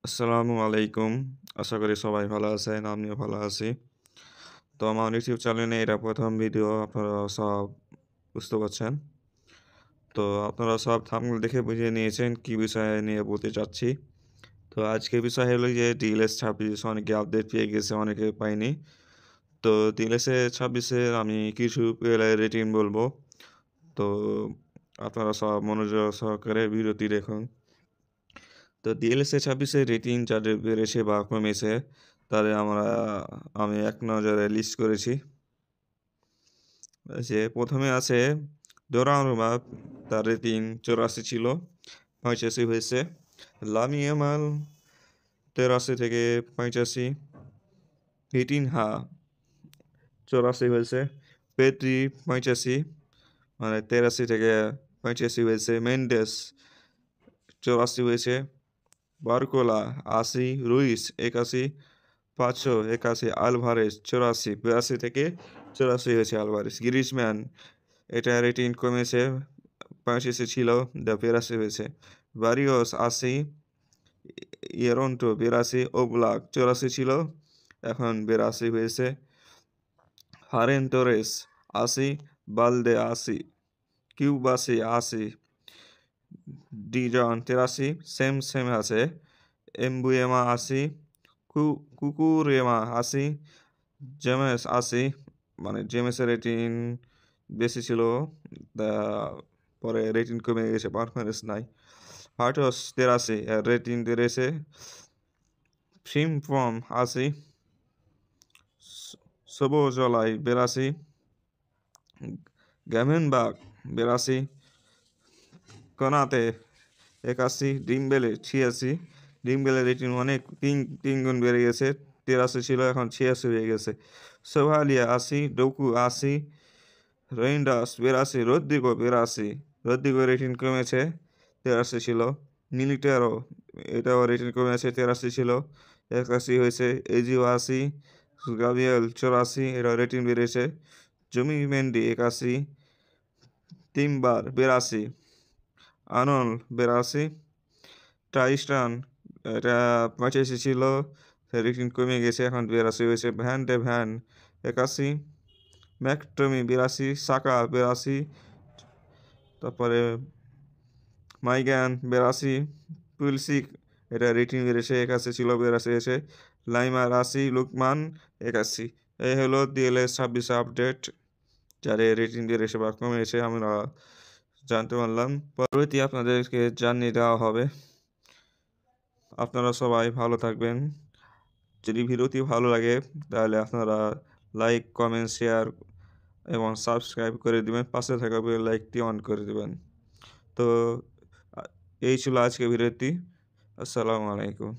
আসসালামু আলাইকুম। আশা করি সবাই ভালো আছেন। আমিও ভালো আছি। তো আমার ইউটিউব চ্যানেলে এটা ১ম ভিডিও আপনারা সব বুঝতে পারছেন। তো আপনারা সব থাম্বনেল দেখে বুঝে নিয়েছেন কি বিষয় নিয়ে বলতে চাচ্ছি। তো আজকের বিষয় হলো যে DLS ২৬ অনেকে আপডেট পেয়ে গেছে, অনেকে পায়নি। তো DLS ২৬ এর আমি কিছু রেটিং বলবো। তো আপনারা সব মনোযোগ সহকারে ভিডিওটি দেখুন। তো DLSA ২৬ এর রেটিং যাদের বেড়েছে বা কমেছে তাদের আমি এক নজরে লিস্ট করেছি। যে ১ম এ আছে দোরানুমাব, তার রেটিং ৮৪ ছিল, ৮৫ হয়েছে। লামি ইয়ামাল ৮৩ থেকে ৮৫, ভিটিনহা ৮৪ হয়েছে। পেদ্রি ৮৫ মানে ৮৩ থেকে ৮৫ হয়েছে। মেন্ডেস ৮৪ হয়েছে। বারকোলা ৮০, রুইস ৮১, ৫৮১, আলভারেজ ৮৪, ৮২ থেকে ৮৪ হয়েছে আলভারেজ। গ্রিজমান এটা রেটিং কমেছে, ৮৫ ছিল, ৮২ হয়েছে। বারিয়স ৮০, ইয়েরন্টো ৮২, ওব্লাক ৮৪ ছিল, এখন ৮২ হয়েছে। হারেন তোরেস ৮০, বালদে ৮০, কিউবাসি ৮০, ডিজন ৮৩, সেম আছে। এমবুয়েমা ৮০, কুকুরেমা ৮০, জেমেস ৮০, মানে জেমেসের রেটিং বেশি ছিল, তা পরে রেটিং কমে গেছে, পারফরমেন্স নাই। হার্টস ৮৩, এর রেটিং বেড়েছে। ফ্রিম্পম ৮০, সবোজলাই ৮২, গ্যামেনবাগ ৮২, কনাতে ৮১, ডিমবেলে ৮৬। ডিমবেলের রেটিং অনেক তিন গুণ বেড়ে গেছে, ৮৩ ছিল, এখন ৮৬ হয়ে গেছে। সোভালিয়া ৮০, ডোকু ৮০, রেইন্ডার্স ৮২, রদ্রিগো ৮২। রদ্রিগো রেটিং কমেছে, ৮৩ ছিল। মিলিটারো এটাও রেটিং কমেছে, ৮৩ ছিল, ৮১ হয়েছে। এজিও ৮০, গাবিয়েল ৮৪, এটা রেটিং বেড়েছে। জমি মেন্ডি ৮১, তিমবার ৮২, আনল ৮২, ট্রাইস্টান এটা ৮৫ ছিল, রেটিং কমে গেছে, এখন ৮২ হয়েছে। ভ্যান ডে ভ্যান ৮১, ম্যাকটমি ৮২, সাকা ৮২, তারপরে মাইগ্যান ৮২, পুলসিক এটা রেটিং বেড়েছে, ৮১ ছিল, ৮২ হয়েছে। লাইমার ৮০, লুকমান ৮১। এই হলো DLS ২৬ আপডেট, যাদের রেটিং বেড়েছে বা কমেছে আমরা জানতে পারলাম। পরবর্তী আপনাদেরকে জানিয়ে দেওয়া হবে। আপনারা সবাই ভালো থাকবেন। যদি ভিডিওটি ভালো লাগে তাহলে আপনারা লাইক, কমেন্ট, শেয়ার এবং সাবস্ক্রাইব করে দিবেন। পাশে থাকা বেল লাইকটি অন করে দিবেন। তো এই ছিল আজকের ভিডিওটি। আসসালামু আলাইকুম।